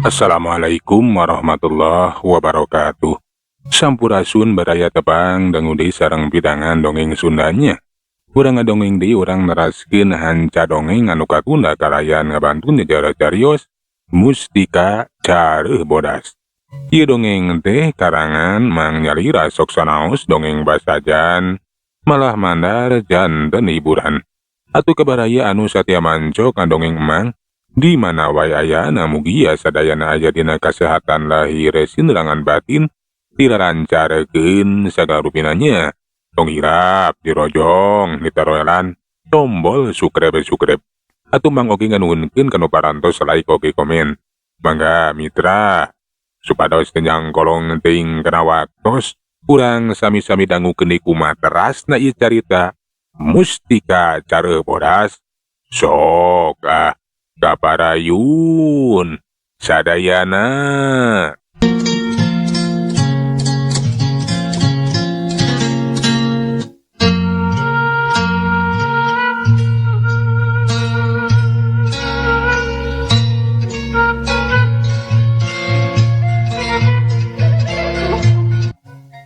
Assalamualaikum warahmatullahi wabarakatuh. Sampurasun baraya tebang dangudi sareng bidangan dongeng Sundanya. Urang ngadongeng di urang neraskeun hanca dongeng anu kakunda kalayan ngabantu nyejarah carios Mustika Careuh Bodas. Ieu dongeng teh karangan Mang Nyalira sok sanaos dongeng basajan malah mandar janten hiburan. Atuh kabaraya anu satya manco kandongeng Mang di mana wae ayana mugia sadayana aya dina kasehatan lahir sinerangan batin dilancarkeun sagala rupinanya. Tong hirap dirojong ditaroelan tombol sukrep atuh Mang oge nganuhunkeun kanu parantos like oge komen. Mangga mitra supados kenyang kolong teuing kana waktos urang sami-sami dangukeun di kumaterasna ieu carita Mustika Careuh Bodas. Sok kaparayun sadayana.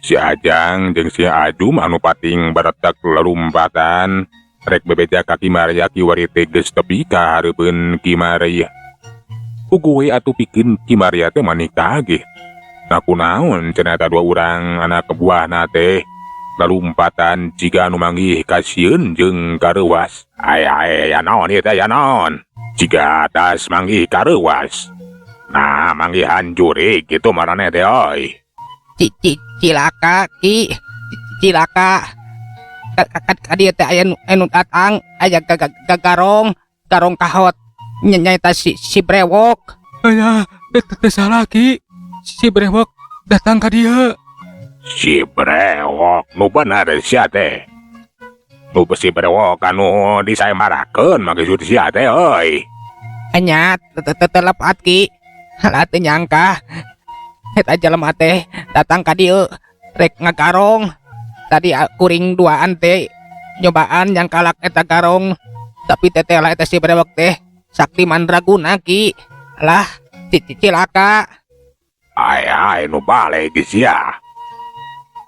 Si Ajang jeung si Adum anu pating baretek lelumpatan rek bebeja ka Kimaria kiwari teh geus tepi ka hareupeun Kimaria. Puguh we atuh pikeun Kimaria teh maneh kaget. Nah kunaon cenah eta dua urang anak buahna teh lelumpatan jiga anu manggih ka sieun jeung kareuwas. Aya naon ieu teh ya naon? Jiga atas manggih kareuwas. Nah manggihan jurig kitu marane teh euy. Cilaka ki cilaka kadieu teh aya anu datang aya garong kahot nyaeta si brewok. Aya teh salah ki, si brewok datang ka dieu. Si brewok nu bener sia teh. Nu si brewok anu disaemarakeun maksud sia teh euy. Anya telepat ki halah teu nyangka eta jelema teh datang ka dieu rek ngagarong. Tadi kuring duaan teh nyobaan yang kalak eta garong, tapi tetela eta si brewok teh sakti mandraguna ki. Lah cilaka. Ai nu bale geus sia.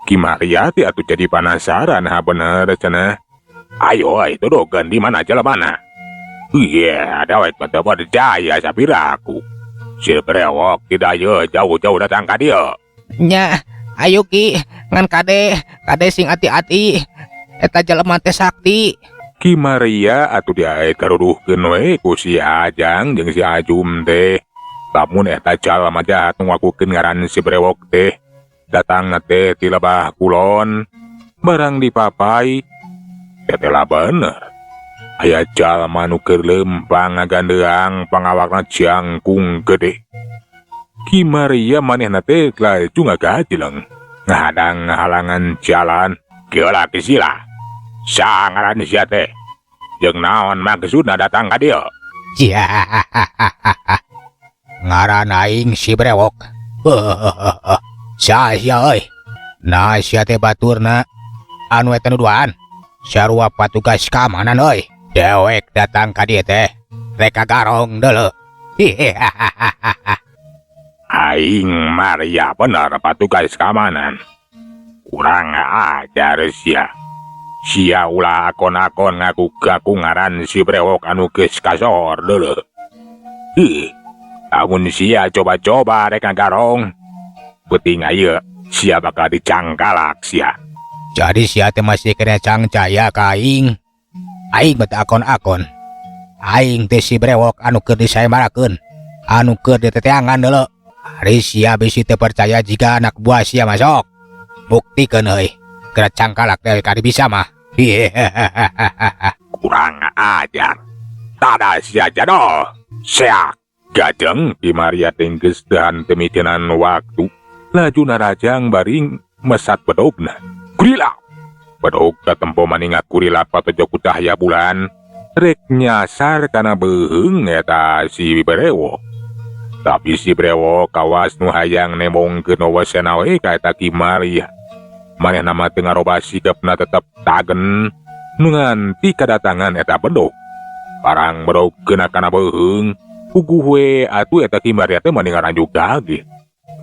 Kimaria teh atuh jadi penasaran ha bener cenah. Ayo tuduhkeun di mana jelemana. Ada wek teu percaya sapiraku. Si brewok tidak jauh-jauh datang ka dieu. Nya, ayo ki ngan kade sing hati-hati. Eta jelema teh sakti. Kimaria atuh diaet karuruhkeun we ku si Ajang jeung si Ajum teh. Lamun eta jalma jahat nu ngakukeun ngaran si brewok teh datangna teh ti lebah kulon barang dipapai teh lah bener. Aya jalma nu keur lempang ngagandeang pangawakna jangkung gede. Kimaria manehna teh laju ngagajleng ngahadang halangan jalan. Geula kisila sangaran sia teh jeung naon maksudna datang ka dieu. Ya, ngaran aing si brewok. Sia euy. Nah sia teh baturna anu eta nuduhan sarua patugas keamanan euy. Dewek datang ka dieu teh rek garong deuleu. Aing Maria bener patugas keamanan. Kurang ajar sia. Sia ulah akon-akon ngaku-ngaku ngaran si brewok anu geus kasor deuleu. Lamun sia coba-coba rek ngagarong, peuting ayeuna sia bakal dicangkalak sia. Jadi sia teh masih kena cangcaya ka aing. Aing beta akon-akon. Aing teh si brewok anu keur disaemarakeun, anu keur diteteangan deuleu. Ari sia bisi teu percaya jika anak buah sia masok. Buktikeun euy, keur cangkalak teh kadi bisa mah. Kurang ajar. Tada sia jadol. Seak gajeng Kimaria tenggeus teu henteu mitinan waktu. Laju narajang baring mesat bedogna. Kurilap. Bedog katempo maningat kurilap patojo ku cahaya bulan. Rek nyasar kana beuheung eta si brewok. Tapi si brewok kawas nu hayang nemongkeun wewesena we ka eta Kimaria. Manehna mah teu ngaroba sikepna tetep tagen nu nganti kadatangan eta bedog. Parang bedog keuna kana beuheung Puguh atuh eta Kimaria teh meninggaran juga ge.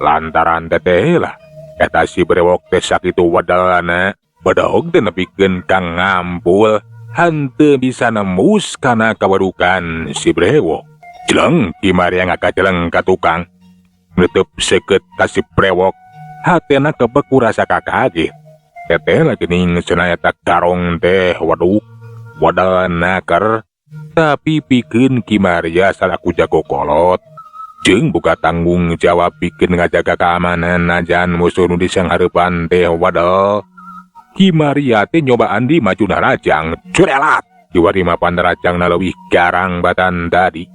Lantaran teteh lah eta si brewok teh sakitu wadalana badog teh nepikeun kang ngampul hanteu bisa nembus kana kawarukan si brewok. Jeleng Kimaria ngakajeleng ka tukang nutup seukeut ka si brewok hatena kebeku rasa kakaget. Teteh lagi ning cenah eta karong teh waduh wadalana ker tapi pikeun Kimaria salaku jago kolot jeung buka tanggung jawab pikeun ngajaga keamanan najan musuh nu di sanghareupan teh wadal. Kimaria teh nyobaan di majuna rajang curelat diwari mapan rajangna leuwih garang batan tadi.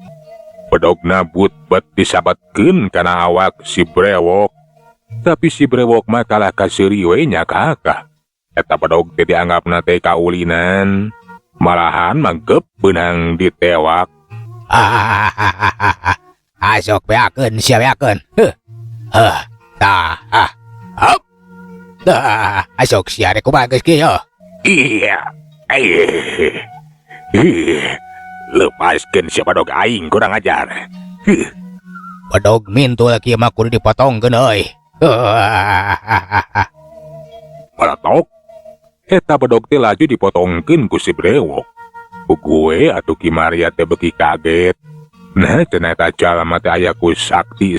Bedogna but-bet disabetkeun kana awak si brewok. Tapi si brewok mah kalah kaseuri we nya kakak. Eta bedog teh dianggapna teh kaulinan, malahan manggep beunang ditewak. Asok beakeun sia beakeun. Hop. Asok sia rek kumaha geus kieu. Iya. Lepaskeun si bedog aing kurang ajar. Bedog mintul kieu mah kudu dipotongkeun euy. Palatok. Eta bedog teh laju dipotongkeun ku si brewok. Pugue atuh Kimaria teh beuki kaget. Nah cenah eta jalma teh aya ku sakti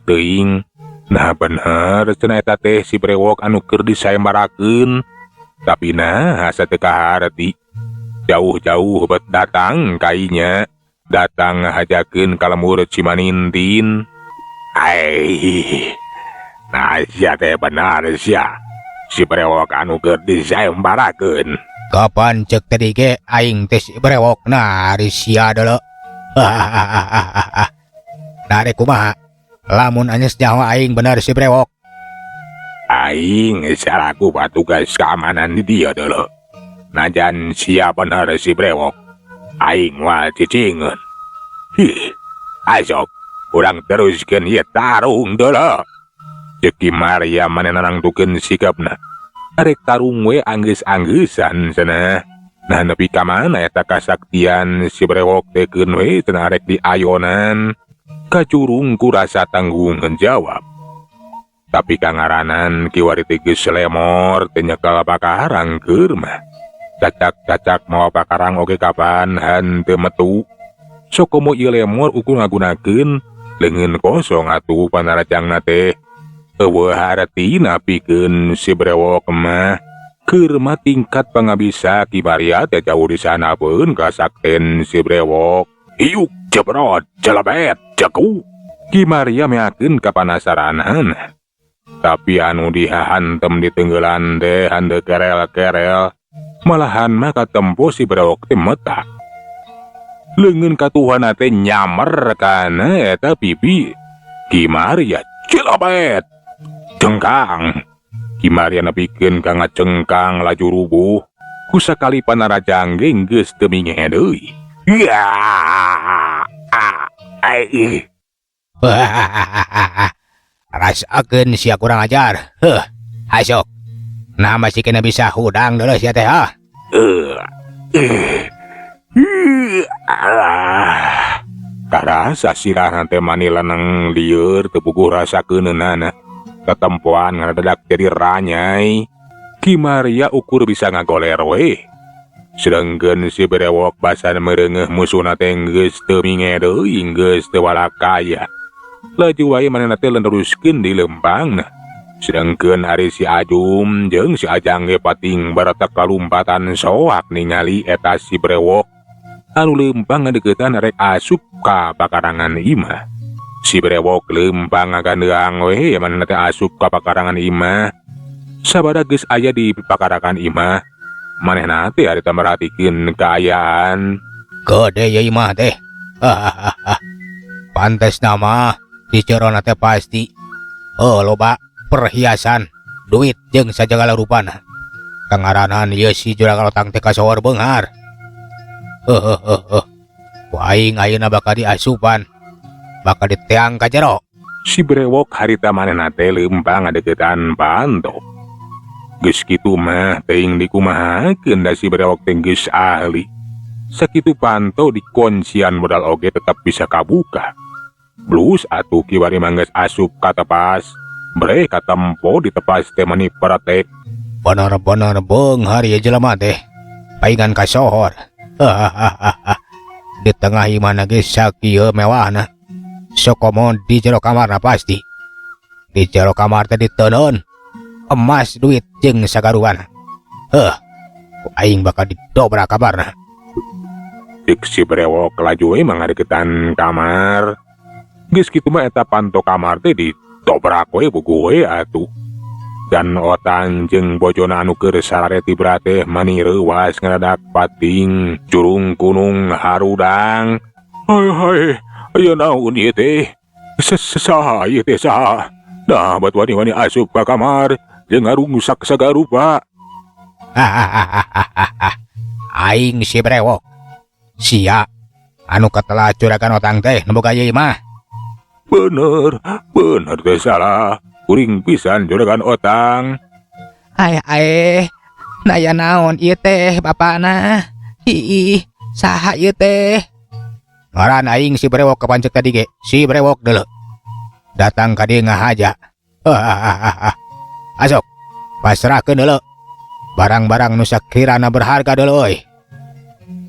teuing. Nah bener cenah eta teh si brewok anu keur disayembarakeun. Tapi nah asa teu kaharti. Jauh-jauh bet datang kainya. Datang ngahajakeun ka lemur Cimanintin. Nah sia teh benar sia. Si brewok anu keur disayembarakeun. Kapan cek tadi ge aing teh si brewok nari sia deuleu. Nari kumaha? Lamun anyes nyawa aing bener si brewok. Aing salaku patugas keamanan di dia deuleu. Najan sia bener si brewok. Aing mah cicingeun. Asok urang teruskeun ieu tarung deuleu. Cek Kimaria manehna nangtukeun sikapna. Arek tarung we anggeus-anggeusan cenah. Nah nepi ka mana eta kasaktian si brewok teh keun we cenah arek diayonan. Kacurung ku rasa tanggung jawab. Tapi kangaranan kiwari teh geus lemor teh nyekel pakarang keur mah. Cacak-cacak mawa pakarang oge kapan hanteu metu. Sok komo ieu lemor ukur ngagunakeun leungeun kosong atuh panarajangna teh. Eueuh hartina pikeun si brewok mah keur mah tingkat pangabisa Kimaria teh jauh disanapeun kasakten si brewok. Iuk jebrot jelebet jaku. Kimaria meakeun kapanasaranan. Tapi anu dihantem di tenggeulan teh hanteu kerel-kerel. Malahan mah katempo si brewok teh metak. Leungeun katuhana teh nyamer kana eta pipi Kimaria jelebet. Cengkang. Kimaria nepikeun ka ngacengkang laju rubuh. Kusakali panarajang ge geus teu mingeh deui. Rasakeun sia kurang ajar. Asok. Nah masih kena bisa hudang deuleu sia teh Karasa sirahna teh mani leneng lieur teu puguh rasakeunana. Ketempoan ngadadak jadi ranyai. Kimaria ukur bisa ngagoler we. Sedengkeun si brewok basan mereungeuh musuhna teh geus teu mingeh deui geus teu walakaya. Laju wae manehna teh leneruskeun di lempangna. Sedengkeun ari si Ajum jeung si Ajang ge pating baretak kalumpatan soak ningali eta si brewok anu lempang ngadeuketan rek asup ka pakarangan imah. Si brewok lempang ngagandeang we manehna teh asup ka pakarangan imah. Sabada geus aya di pakarangan imah, manehna teh harita merhatikeun kaayaan. Gede ya imah teh. Pantes nama di cerona teh pasti. Loba perhiasan, duit jeung sajagala rupana. Kangaranan ieu si juragan otang teh kasohor beunghar. Ku aing ayeuna bakal diasupan. Bakal diteang ka jero. Si brewok harita manehna teh lempang ngadeuketan panto. Geus kitu mah teuing dikumahakeun da si brewok teh geus ahli. Sakitu panto di kuncian modal oge tetap bisa kabuka. Blus atuh kiwari mangges asup ka tepas. Bre katempo di tepas teh mani pratek. Bener-bener beunghar ya jelema teh. Paingan ka sohor. Di tengah imana ge sakieu mewahna. Sokomo di jero kamarna pasti. Di jero kamar teh diteuneun emas, duit jeung sagaruan. Ku aing bakal didobrak kabarna. Dik si brewok laju mangadeukeutan kamar. Geus kitu mah eta panto kamar teh ditobrak we bugu we atuh. Dan Otang jeung bojona anu keur sarareti teh mani reuwas ngaradak pating curung kunung harudang. Hai, aya naon ieu teh? Saha ieu teh saha? Nah, bat wani-wani asup ka kamar jeung ngarungsak sagarupa. Aing si brewok. Sia anu katelah curagan Otang teh nemboga ieu mah. Bener teh salah. Kuring pisan juragan Otang. Ai, naya naon ieu teh bapana? Ih, saha ieu teh? Ngaran aing si brewok kepancek tadi ge, si brewok deuleu. Datang ka dieu ngahaja. Asok, pasrahkeun deuleu. Barang-barang nu sakirana berharga deuleu euy.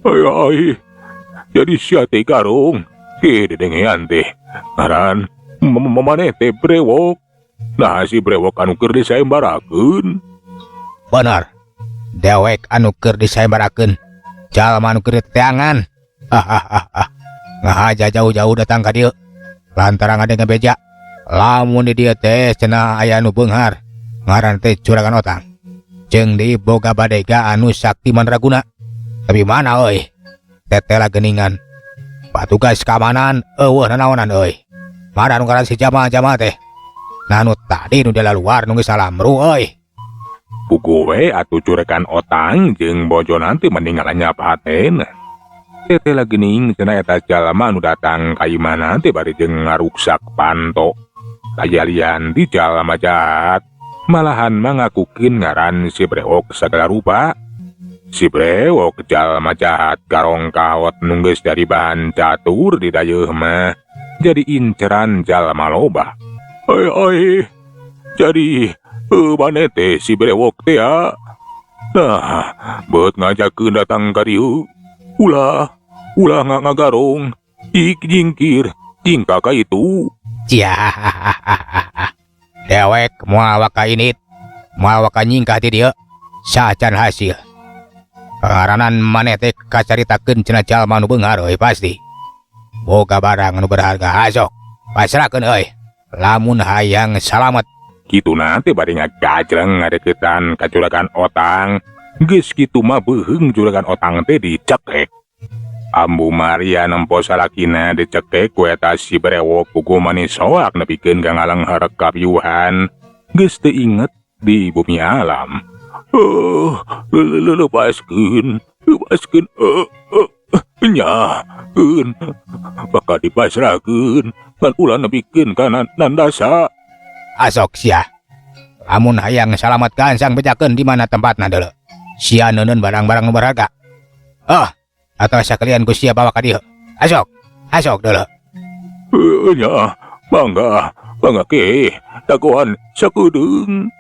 Ai, jadi sia teh garung. Dedengean teh. Ngaran maneh teh brewok. Nah si brewok anu keur disayembarakeun. Bener. Dewek anu keur disayembarakeun. Jalma anu keur teangan. Ngahaja jauh-jauh datang ka dieu. Lantaran ade ngabeja. Lamun di dieu teh cenah aya anu beunghar. Ngaran teh curagan Otang. Jeung di boga badega anu sakti mandraguna. Tapi mana euy? Tetela geuningan. Patugas keamanan eueuh nanaonan euy. Mana anu ngaran si jama-jama teh? Nah anu tadi nu di luar nu geus salamru euy. Buku we atuh curagan Otang jeung bojona teh meninggal anyap hatena. Tetela geuning cenah eta jalma anu datang ka imana teh bari jeung ngaruksak panto. Kajalian di jalma jahat. Malahan mangakukeun ngaran si brewok sagala rupa. Si brewok jalma jahat garong kaot nu geus dari bahan catur di dayeuh mah jadi inceran jalma loba. Ai, jadi maneh teh si brewok teh ya. Nah, beut ngajakeun datang ka dieu. Ulah ngagarong. Ik jingkir, jingka ka itu. Cia. Dewek moal waka init, moal waka nyingkah ti dieu. Sacan hasil. Ngaranan maneh teh kacaritakeun cenah jalma nu beunghar euy pasti. Boga barang anu berharga asok. Pasrahkeun euy. Lamun hayang salamet. Kitu nanti bari ngagajreng ngadeuketan ka juragan Otang. Geus kitu mah beuheung juragan Otang teh dicekek. Ambu Maria nempo salakina dicekek ku eta si brewok pugu mani soak nepikeun ka ngalang harek kapiuhan. Geus teu inget di bumi alam. Lepaskeun. Nyakeun. Bakal dipasrahkeun. Kan ulah nepikeun ka nandasa. Asok sia. Lamun hayang salamet gansang bejakeun di mana tempatna deuleu. Sia neuneun barang-barang nu berharga. Atau sakalian ku sia bawa ka dieu. Asok deuleu. Nya, mangga ke. Dagoan sakudeung.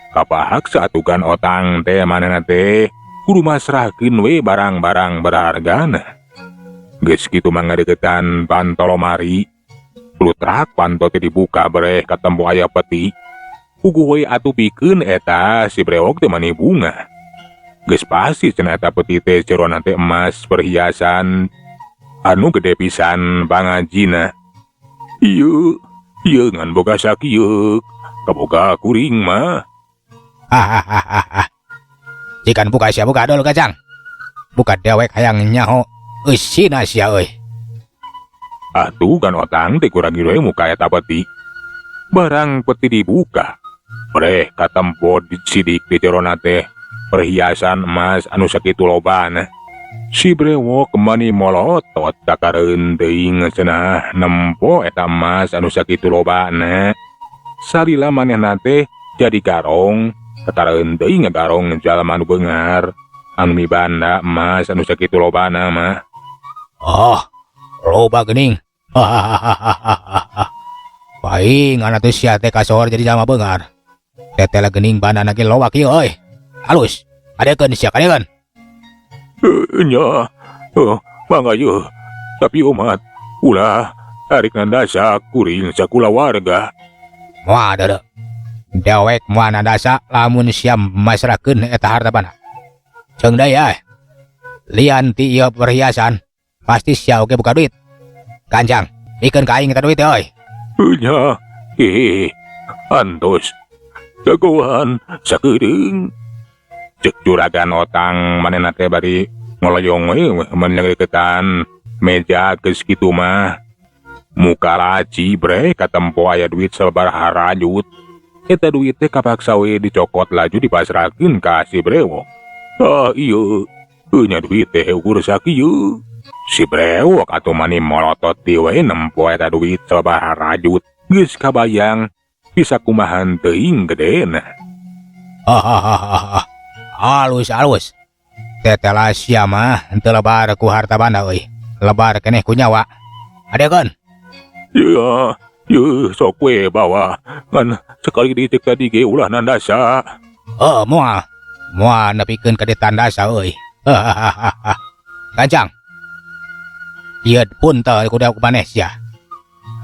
Kapahak satukan Otang teh manehna teh kudu masrahkeun we barang-barang berhargana. Geus kitu mangadeuketan panto lomari. Plutrak panto teh dibuka breh katempo aya peti. Puguh we atuh pikeun eta si brewok teh mani bunga. Geus pasti cenah eta peti teh cerona teh emas perhiasan anu gede pisan pangajina. Ieu ngan boga sakieu. Kaboga kuring mah. Jikan buka sia buka dulu kacang. Buka dewek hayang nyaho. Eusina sia euy. Atuh kan Otang teh kurang we muka eta peti. Barang peti dibuka. Breh katempo sidik di cerona teh perhiasan emas anu sakitu lobana. Si brewok mani molotot takareun teuing cenah nempo eta emas anu sakitu lobana. Salila manehna teh jadi garong. Takareun teuing garong jalma nu beunghar. anu mibanda emas anu sakitu lobana mah. Oh, loba geuning. Paing anak teh sia teh kasor jadi jalma beungar. Tetela geuning bandana ge loba kieu euy. Halus. Adekeun sia kadekeun. Nya. Mangga yeuh. Tapi umat ulah tarik nandasa kuring sakula warga. Moal deureu. Dewek moal nandasa lamun sia masrakeun eta hartapana. Ceung deui lian ti ieu perhiasan pasti sia oge buka duit. Kanjang, pikeun ka aing eta duit euy. Nya. Antos. Jagoan sakeuding. Cek juragan Otang manehna teh bari ngoloyong we mendeketan meja geus kitu mah. Muka laci bre katempo aya duit sabaraha rajut. Eta duit teh kapaksa we dicokot laju dipasrahkeun ka si Brewok. Ieu nya duit teh ukur sakieu. Si Brewok atuh mani molotot ti we nempo eta duit sabaraha rajut. Geus kabayang bisa kumahan teuing gedena. Halus. Tetela sia mah henteu lebar ku harta banda euy. Lebar keneh ku nyawa. Adekeun. Ya, sok we bawa. Kan sekali dicek tadi ge ulah nandasa. Moal nepikeun ka ditandasa euy. Kancang. Ieu puntel kudu ku maneh sia.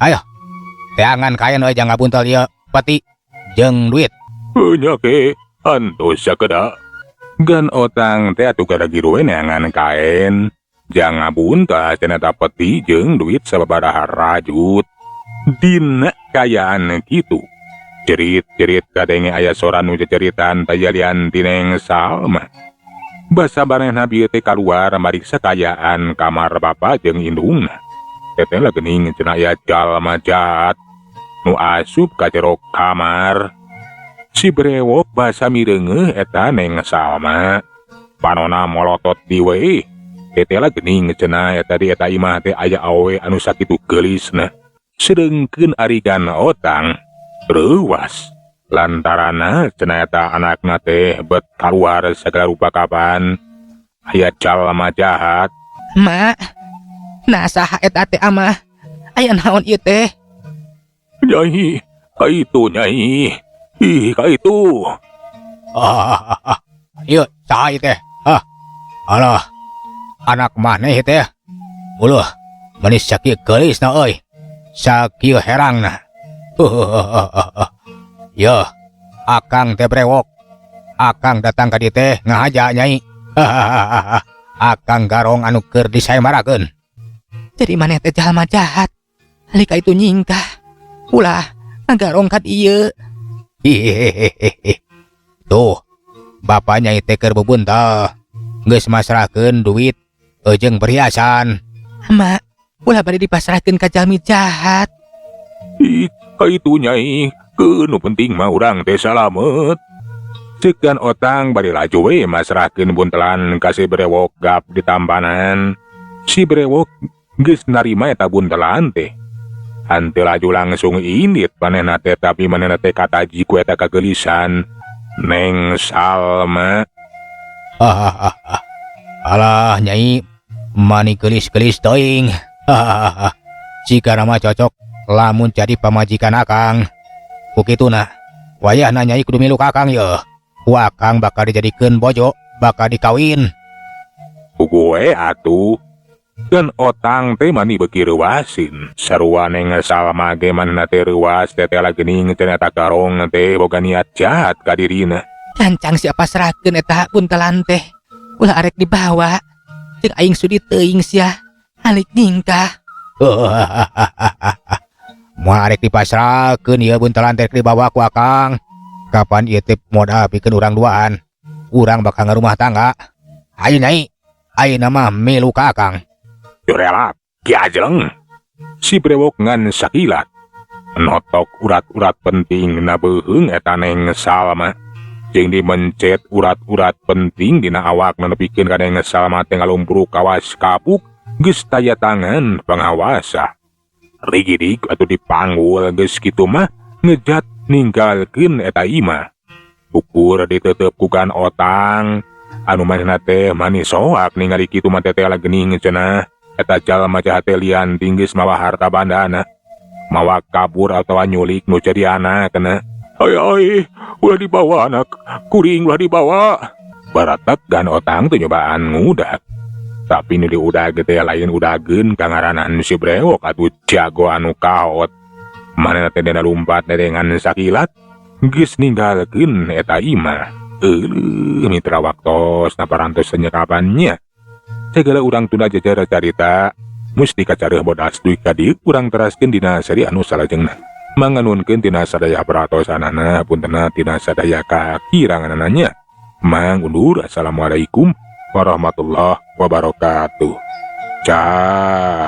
Ayo. Teangan kaen euy jang ngapuntel ieu peti jeung duit. Nya ke antos sakeda. Gan Otang teh atuh kada giru we neangan kaen. Jang ngabunta cenah peti jeung duit sababaraha rajut. Dina kayaan kitu. Cerit-cerit kadenge aya sora nu ceritan tayalian tineng Salma. Basa barenna bieu teh kaluar mariksa kayaan kamar bapa jeung indungna. Teteh geuning cenah aya jalma jahat nu asup ka jero kamar. Si Brewok basa mireungeuh eta neng Salma. Panonna molotot di we. Teteh geuning cenah eta di eta imah teh aya awewe anu sakitu geulisna. Sedengkeun arigan Otang reuwas lantarana cenah eta anakna teh bet kaluar sagala rupa kapan aya jalma jahat. Mak, nah saha eta teh amah? Aya naon ieu teh? Nyai, kaitu nyai. Kaitu. Ieu saha ieu teh? Alah. Anak maneh teh. Uluh, manis sakieu geulisna euy. Sakieu herangna. Yo, Akang teh Brewok. Akang datang ka dieu teh ngahaja nyai. Akang garong anu keur disaemarakeun. Jadi maneh teh jalma jahat. Lika itu nyingkah. Ulah ngagarong ka dieu. Tuh, bapak nyai teh keur bebuntel. Geus masrahkeun duit jeung perhiasan. Mak, ulah bade dipasrahkeun ka jalmi jahat. Kaitu nyai, keunu penting mah urang teh salamet. Cekan Otang bari laju we masrahkeun buntelan ka si Brewok gap ditampanan. Si Brewok geus narima eta buntelan teh. Hanteu laju langsung indit manehna teh tapi manehna teh kataji ku eta kagelisan neng Salma. Alah nyai, mani gelis-gelis teuing. Jika nama cocok lamun jadi pamajikan Akang. Kukituna, wayahna nyai kudu milu ka Akang yeuh. Ku Akang bakal dijadikeun bojo, bakal dikawin. Kugue atuh. Dan Otang teh mani beuki reuwasin. Sarua neng Salma ge manehna teh reuwas tetela geuning cenah eta garong teh boga niat jahat ka dirina. Cancang siapa serahkeun eta buntelan teh. Ulah arek dibawa. Cek aing sudi teuing sia. Alik ningkah. Moal arek dipasrahkeun ieu buntelan teh dibawa ku Akang. Kapan ieu teh modal pikeun urang duaan. Urang bakal ngarumah tangga. Ayo nyai, ayeuna mah milu ka Akang. Relak, Ki Ajeng. Si Brewok ngan sakilat. Notok urat-urat penting na beuheung eta neng Salma. Jeung dimencet urat-urat penting dina awak nepikeun ka neng Salma teh ngalumpur kawas kapuk geus taya tangan pangawasa. Rigidik atuh dipanggul geus kitu mah ngejat ninggalkeun eta imah. Ukur diteuteup ku Gan Otang anu manehna teh manis soak ningali kitu mah teteh geuning cenah. Eta jalma jahat teh lian tinggis mawa harta bandana, mawa kabur atau nyulik nu jadi anak kena. Ai, ulah dibawa anak, kuring ulah dibawa. Baratak gan otang teh nyobaan ngudag. Tapi nu diudag teh lain udageun kangaranan si brewok atuh jago anu kaot. Manehna teh dina lumpat derengan sakilat, geus ninggalkeun eta imah. Mitra waktos na parantos senyekapannya. Segala urang tunda jajar carita musti kacareuh bodas duit kadi urang teraskeun dina seri anu salajengna. Manganunkeun tina sadaya paratosanana puntenna tina sadaya kakiranganana. Mang undur. Assalamualaikum warahmatullahi wabarakatuh. Cah.